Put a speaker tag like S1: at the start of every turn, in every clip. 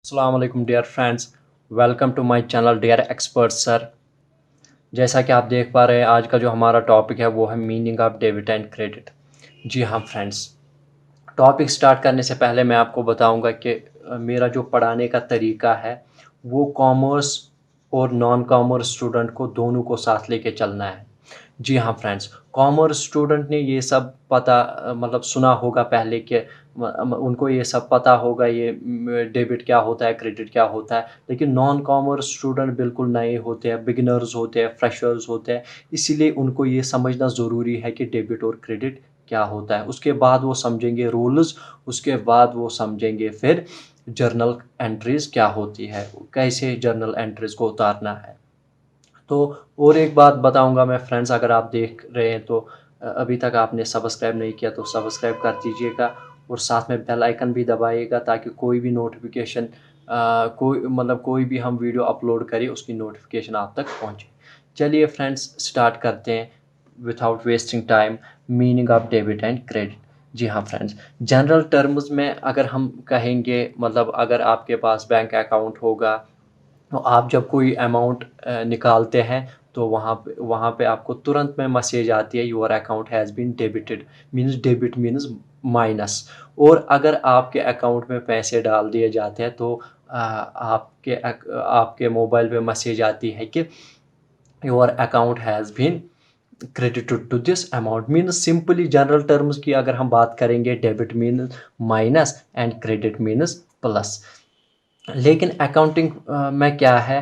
S1: अस्सलाम वालेकुम dear friends. Welcome to my channel dear expert sir. जैसा कि आप देख पा रहे हैं, आज का जो हमारा टॉपिक है वो है meaning of debit and credit. जी हाँ फ्रेंड्स, टॉपिक स्टार्ट करने से पहले मैं आपको बताऊंगा कि मेरा जो पढ़ाने का तरीका है वो कॉमर्स और नॉन कॉमर्स स्टूडेंट को दोनों को साथ लेके चलना है। जी हाँ फ्रेंड्स, कॉमर्स स्टूडेंट ने ये सब पता मतलब सुना होगा पहले कि उनको ये सब पता होगा, ये डेबिट क्या होता है, क्रेडिट क्या होता है। लेकिन नॉन कॉमर्स स्टूडेंट बिल्कुल नए होते हैं, बिगिनर्स होते हैं, फ्रेशर्स होते हैं। इसीलिए उनको ये समझना ज़रूरी है कि डेबिट और क्रेडिट क्या होता है। उसके बाद वो समझेंगे रूल्स, उसके बाद वो समझेंगे फिर जर्नल एंट्रीज क्या होती है, कैसे जर्नल एंट्रीज को उतारना है। तो और एक बात बताऊंगा मैं फ्रेंड्स, अगर आप देख रहे हैं तो अभी तक आपने सब्सक्राइब नहीं किया तो सब्सक्राइब कर दीजिएगा और साथ में बेल आइकन भी दबाइएगा ताकि कोई भी नोटिफिकेशन कोई भी हम वीडियो अपलोड करें उसकी नोटिफिकेशन आप तक पहुंचे। चलिए फ्रेंड्स, स्टार्ट करते हैं without wasting time. Meaning of debit and credit. जी हाँ फ्रेंड्स, जनरल टर्म्स में अगर हम कहेंगे, मतलब अगर आपके पास बैंक अकाउंट होगा तो आप जब कोई अमाउंट निकालते हैं तो वहाँ पे आपको तुरंत में मैसेज आती है your account has been debited. Means debit means minus. और अगर आपके अकाउंट में पैसे डाल दिए जाते हैं तो आपके मोबाइल पे मैसेज आती है कि your account has been credited to this amount. Means simply general terms की अगर हम बात करेंगे, debit means minus and credit means plus. लेकिन अकाउंटिंग में क्या है,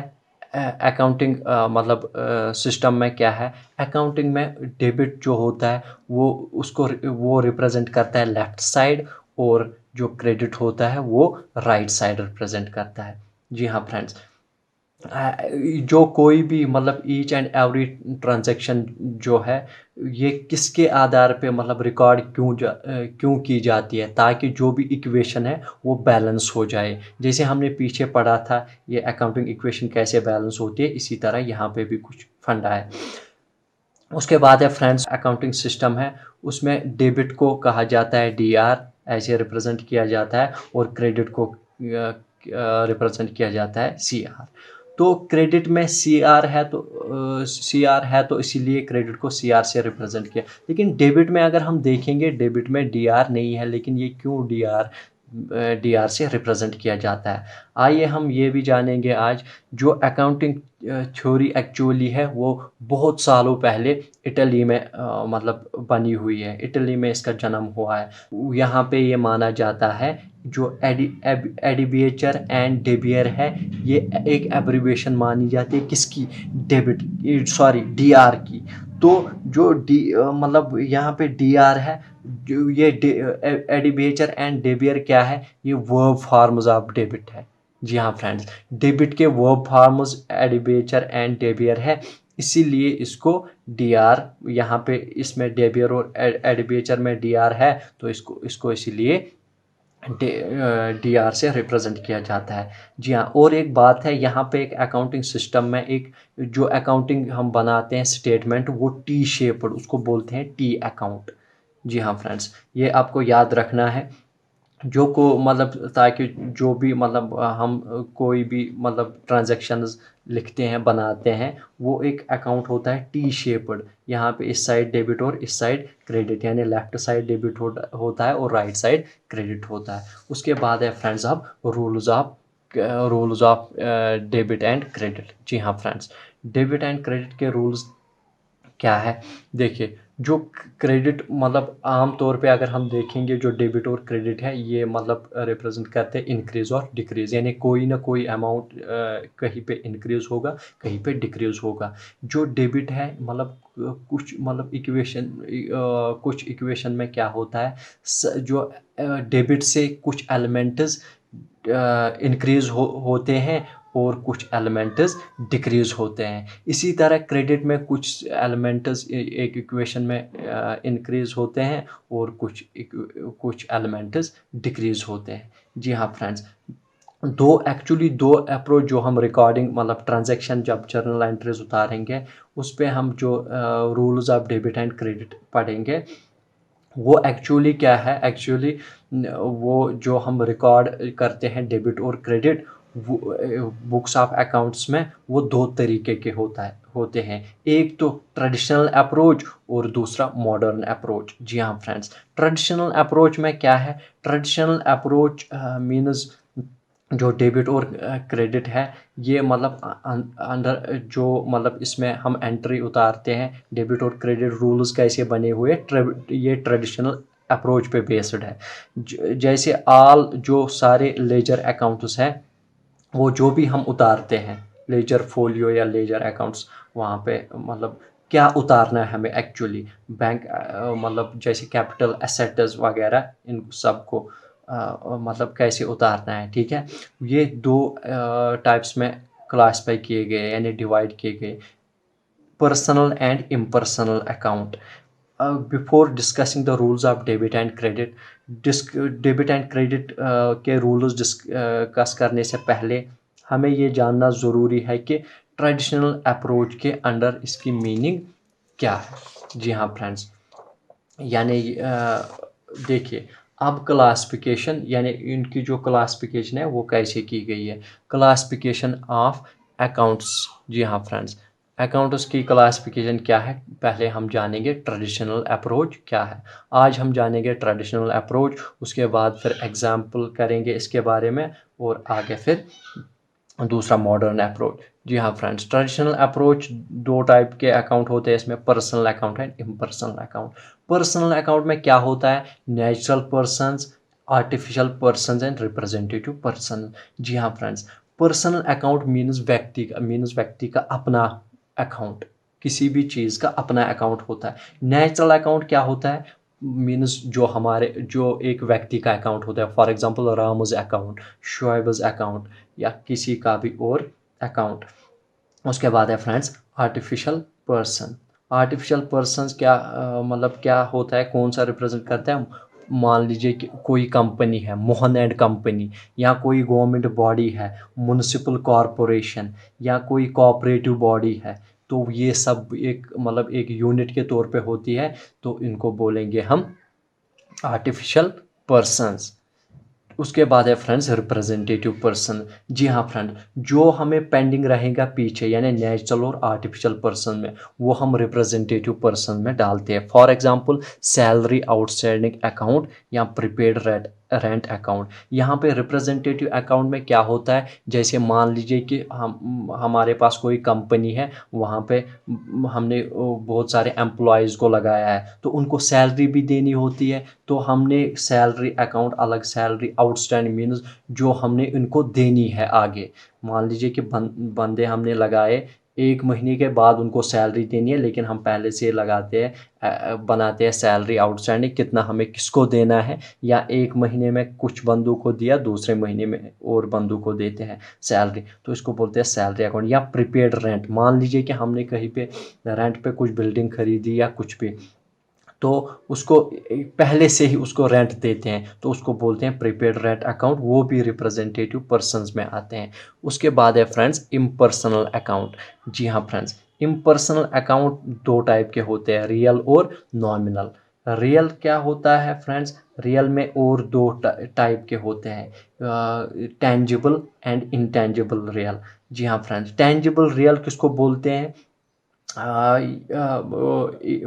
S1: अकाउंटिंग मतलब सिस्टम में क्या है, अकाउंटिंग में डेबिट जो होता है वो रिप्रेजेंट करता है लेफ्ट साइड, और जो क्रेडिट होता है वो राइट साइड रिप्रेजेंट करता है। जी हाँ फ्रेंड्स, जो कोई भी मतलब ईच एंड एवरी ट्रांजैक्शन जो है ये किसके आधार पे मतलब रिकॉर्ड क्यों की जाती है, ताकि जो भी इक्वेशन है वो बैलेंस हो जाए। जैसे हमने पीछे पढ़ा था ये अकाउंटिंग इक्वेशन कैसे बैलेंस होती है, इसी तरह यहाँ पे भी कुछ फंडा है। उसके बाद है फ्रेंड्स, अकाउंटिंग सिस्टम है, उसमें डेबिट को कहा जाता है डीआर, ऐसे रिप्रेजेंट किया जाता है, और क्रेडिट को रिप्रेजेंट किया जाता है सीआर। तो क्रेडिट में सी आर है तो इसीलिए क्रेडिट को सी आर से रिप्रेजेंट किया। लेकिन डेबिट में अगर हम देखेंगे, डेबिट में डी आर नहीं है, लेकिन ये क्यों डी आर से रिप्रेजेंट किया जाता है, आइए हम ये भी जानेंगे आज। जो अकाउंटिंग थ्योरी एक्चुअली है वो बहुत सालों पहले इटली में मतलब बनी हुई है, इटली में इसका जन्म हुआ है। यहाँ पे ये माना जाता है जो एडिबेचर एंड डेबियर है, ये एक एब्रिविएशन मानी जाती है किसकी, डेबिट सॉरी डीआर की। तो जो मतलब यहाँ पे डीआर है, जो ये एडिबेचर एंड डेबियर क्या है, ये वर्ब फॉर्म्स ऑफ डेबिट है। जी हाँ फ्रेंड्स, डेबिट के वर्ब फॉर्म्स एडिबेचर एंड डेबियर है, इसीलिए इसको डी आर यहाँ पे, इसमें डेबियर और एडिबेचर में डी आर है, तो इसको इसको इसीलिए डी आर से रिप्रेजेंट किया जाता है। जी हाँ, और एक बात है, यहाँ पे एक अकाउंटिंग सिस्टम में एक जो अकाउंटिंग हम बनाते हैं स्टेटमेंट, वो टी शेप्ड, उसको बोलते हैं टी अकाउंट। जी हाँ फ्रेंड्स, ये आपको याद रखना है। जो को मतलब ताकि जो भी मतलब हम कोई भी मतलब ट्रांजैक्शंस लिखते हैं, बनाते हैं, वो एक अकाउंट होता है टी शेप्ड। यहाँ पे इस साइड डेबिट और इस साइड क्रेडिट, यानी लेफ्ट साइड डेबिट होता है और राइट साइड क्रेडिट होता है। उसके बाद है फ्रेंड्स अब rules of debit and credit. जी हाँ फ्रेंड्स, डेबिट एंड क्रेडिट के रूल्स क्या है, देखिए। जो क्रेडिट मतलब आम तौर पे अगर हम देखेंगे, जो डेबिट और क्रेडिट है ये मतलब रिप्रेजेंट करते हैं इंक्रीज और डिक्रीज, यानी कोई ना कोई अमाउंट कहीं पे इंक्रीज होगा, कहीं पे डिक्रीज होगा। जो डेबिट है मतलब कुछ मतलब कुछ इक्वेशन में क्या होता है, जो डेबिट से कुछ एलिमेंट्स इंक्रीज होते हैं और कुछ एलिमेंट्स डिक्रीज होते हैं। इसी तरह क्रेडिट में कुछ एलिमेंट्स एक इक्वेशन में इंक्रीज होते हैं और कुछ एलिमेंट्स डिक्रीज होते हैं। जी हाँ फ्रेंड्स, दो अप्रोच जो हम रिकॉर्डिंग मतलब ट्रांजैक्शन जब जर्नल एंट्रीज उतारेंगे, उस पे हम जो rules of debit and credit पढ़ेंगे, वो एक्चुअली क्या है, एक्चुअली वो जो हम रिकॉर्ड करते हैं डेबिट और क्रेडिट, बुक्स ऑफ अकाउंट्स में वो दो तरीके के होते हैं, एक तो ट्रेडिशनल अप्रोच और दूसरा मॉडर्न अप्रोच। जी हाँ फ्रेंड्स, ट्रेडिशनल अप्रोच में क्या है? ट्रेडिशनल अप्रोच मीन्स जो डेबिट और क्रेडिट है, ये मतलब अंडर जो मतलब इसमें हम एंट्री उतारते हैं, डेबिट और क्रेडिट रूल्स कैसे बने हुए, ये ट्रेडिशनल अप्रोच पे बेस्ड है। जैसे ऑल जो सारे लेजर अकाउंट्स हैं, वो जो भी हम उतारते हैं, लेजर फोलियो या लेजर अकाउंट्स, वहाँ पे मतलब क्या उतारना है हमें एक्चुअली, बैंक मतलब जैसे कैपिटल एसेट्स वगैरह, इन सबको मतलब कैसे उतारना है, ठीक है। ये दो टाइप्स में क्लासीफाई किए गए, यानी डिवाइड किए गए, personal and impersonal account. Before discussing the rules of debit and credit, debit and credit के रूल्स डिस्कस करने से पहले हमें ये जानना ज़रूरी है कि ट्रेडिशनल अप्रोच के अंडर इसकी मीनिंग क्या है। जी हाँ फ्रेंड्स, यानी देखिए, अब क्लासिफिकेशन, यानी इनकी जो क्लासिफिकेशन है वो कैसे की गई है, क्लासिफिकेशन ऑफ अकाउंट्स। जी हाँ फ्रेंड्स, अकाउंट्स की क्लासिफिकेशन क्या है, पहले हम जानेंगे ट्रेडिशनल अप्रोच क्या है। आज हम जानेंगे ट्रेडिशनल अप्रोच, उसके बाद फिर एग्जाम्पल करेंगे इसके बारे में, और आगे फिर दूसरा मॉडर्न अप्रोच। जी हाँ फ्रेंड्स, ट्रेडिशनल अप्रोच दो टाइप के अकाउंट होते हैं इसमें, personal account and impersonal account. Personal account में क्या होता है? Natural persons, artificial persons and representative person. जी हाँ फ्रेंड्स, पर्सनल अकाउंट मीन्स व्यक्ति का अपना अकाउंट, किसी भी चीज़ का अपना अकाउंट होता है। नेचुरल अकाउंट क्या होता है? मीन्स जो एक व्यक्ति का अकाउंट होता है, फॉर एग्जांपल रामज अकाउंट, शोएबज अकाउंट, या किसी का भी और अकाउंट। उसके बाद है friends artificial person. Artificial person क्या मतलब क्या होता है, कौन सा रिप्रेजेंट करता है? मान लीजिए कि कोई कंपनी है, मोहन एंड कंपनी, या कोई गवर्नमेंट बॉडी है, म्युनिसिपल कॉरपोरेशन, या कोई कोऑपरेटिव बॉडी है, तो ये सब एक मतलब एक यूनिट के तौर पे होती है, तो इनको बोलेंगे हम आर्टिफिशियल पर्सन्स। उसके बाद है फ्रेंड्स रिप्रेजेंटेटिव पर्सन। जी हाँ फ्रेंड, जो हमें पेंडिंग रहेगा पीछे, यानी नेचुरल और आर्टिफिशियल पर्सन में, वो हम रिप्रेजेंटेटिव पर्सन में डालते हैं। For example salary outstanding account या प्रीपेड रेंट अकाउंट। यहाँ पे रिप्रेजेंटेटिव अकाउंट में क्या होता है, जैसे मान लीजिए कि हमारे पास कोई कंपनी है, वहाँ पे हमने बहुत सारे एम्प्लॉयज़ को लगाया है, तो उनको सैलरी भी देनी होती है, तो हमने सैलरी अकाउंट अलग, सैलरी आउटस्टैंडिंग मीन्स जो हमने इनको देनी है आगे। मान लीजिए कि बंदे हमने लगाए, 1 महीने के बाद उनको सैलरी देनी है, लेकिन हम पहले से लगाते हैं, बनाते हैं सैलरी आउटस्टैंडिंग, कितना हमें किसको देना है, या 1 महीने में कुछ बंदों को दिया, दूसरे महीने में और बंदों को देते हैं सैलरी, तो इसको बोलते हैं सैलरी अकाउंट। या प्रीपेड रेंट, मान लीजिए कि हमने कहीं पे रेंट पे कुछ बिल्डिंग खरीदी या कुछ भी, तो उसको पहले से ही उसको रेंट देते हैं, तो उसको बोलते हैं प्रीपेड रेंट अकाउंट, वो भी रिप्रेजेंटेटिव पर्सन्स में आते हैं। उसके बाद है फ्रेंड्स इम्पर्सनल अकाउंट। जी हाँ फ्रेंड्स, इम्पर्सनल अकाउंट दो टाइप के होते हैं, रियल और नॉमिनल। रियल क्या होता है फ्रेंड्स? रियल में और दो टाइप के होते हैं, टेंजिबल एंड इंटेंजिबल रियल। जी हाँ फ्रेंड्स, टेंजिबल रियल किसको बोलते हैं?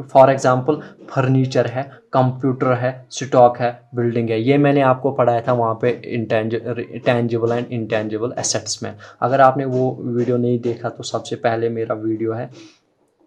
S1: फॉर एग्जांपल फर्नीचर है, कंप्यूटर है, स्टॉक है, बिल्डिंग है, ये मैंने आपको पढ़ाया था वहाँ पे टेंजिबल एंड इंटेंजिबल एसेट्स में। अगर आपने वो वीडियो नहीं देखा तो सबसे पहले मेरा वीडियो है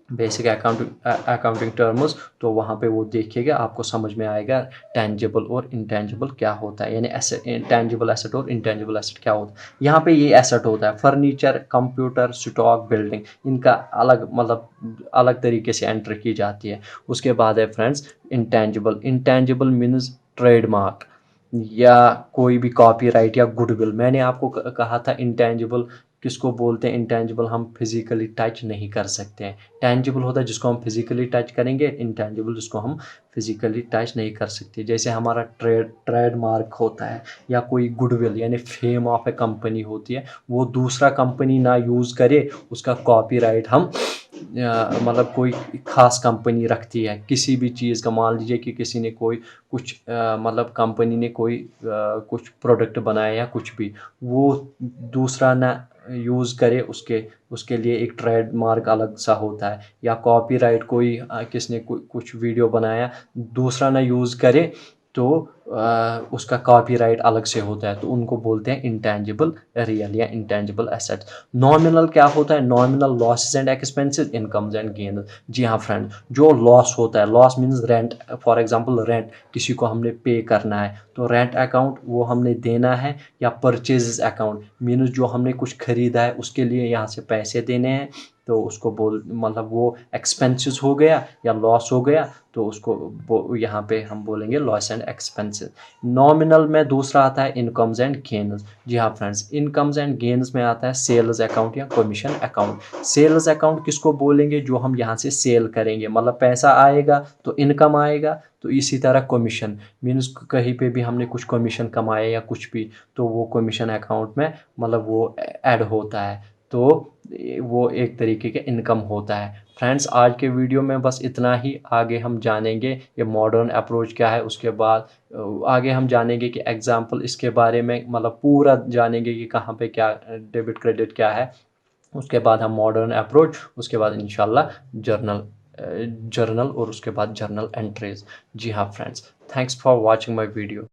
S1: बेसिक अकाउंटिंग टर्म्स, तो वहाँ पे वो देखिएगा, आपको समझ में आएगा टेंजिबल और इंटेंजिबल क्या होता है, यानी एसेट, टेंजिबल एसेट और इंटेंजिबल एसेट क्या होता है। यहाँ पे ये एसेट होता है, फर्नीचर, कंप्यूटर, स्टॉक, बिल्डिंग, इनका अलग मतलब अलग तरीके से एंट्री की जाती है। उसके बाद है friends intangible. Intangible means trademark या कोई भी कॉपीराइट या गुडविल। मैंने आपको कहा था इंटेंजिबल किसको बोलते हैं, इंटेंजिबल हम फिजिकली टच नहीं कर सकते हैं। टेंजिबल होता है जिसको हम फिजिकली टच करेंगे, इंटेंजिबल जिसको हम फिजिकली टच नहीं कर सकते। जैसे हमारा ट्रेडमार्क होता है, या कोई गुडविल यानी फेम ऑफ ए कंपनी होती है, वो दूसरा कंपनी ना यूज़ करे, उसका कॉपीराइट हम मतलब कोई ख़ास कंपनी रखती है किसी भी चीज़ का, मान लीजिए कि किसी ने कोई कुछ मतलब कंपनी ने कोई कुछ प्रोडक्ट बनाया या कुछ भी, वो दूसरा ना यूज़ करे, उसके लिए एक ट्रेडमार्क अलग सा होता है। या कॉपीराइट, कोई किसने कुछ वीडियो बनाया, दूसरा ना यूज़ करे, तो उसका कॉपीराइट अलग से होता है, तो उनको बोलते हैं इंटेंजिबल रियल या इंटेंजिबल एसेट्स। नॉमिनल क्या होता है? Nominal losses and expenses, incomes and gain. जी हाँ फ्रेंड, जो लॉस होता है, loss means rent, for example rent, किसी को हमने पे करना है तो रेंट अकाउंट वो हमने देना है। या परचेज अकाउंट मीन्स जो हमने कुछ खरीदा है उसके लिए यहाँ से पैसे देने हैं, तो उसको मतलब वो एक्सपेंसेस हो गया या लॉस हो गया, तो उसको यहाँ पे हम बोलेंगे लॉस एंड एक्सपेंसेस। नॉमिनल में दूसरा आता है इनकम्स एंड गेन्स। जी हाँ फ्रेंड्स, इनकम्स एंड गेन्स में आता है सेल्स अकाउंट या कमीशन अकाउंट। सेल्स अकाउंट किसको बोलेंगे? जो हम यहाँ से सेल करेंगे, मतलब पैसा आएगा तो इनकम आएगा, तो इसी तरह कमीशन मीन्स कहीं पे भी हमने कुछ कमीशन कमाया या कुछ भी, तो वो कमीशन अकाउंट में मतलब वो ऐड होता है, तो वो एक तरीके का इनकम होता है। फ्रेंड्स, आज के वीडियो में बस इतना ही। आगे हम जानेंगे ये मॉडर्न अप्रोच क्या है, उसके बाद आगे हम जानेंगे कि एग्जाम्पल इसके बारे में, मतलब पूरा जानेंगे कि कहाँ पे क्या डेबिट क्रेडिट क्या है। उसके बाद हम मॉडर्न अप्रोच, उसके बाद इंशाल्लाह जर्नल और उसके बाद जर्नल एंट्रीज। जी हाँ friends, thanks for watching my video.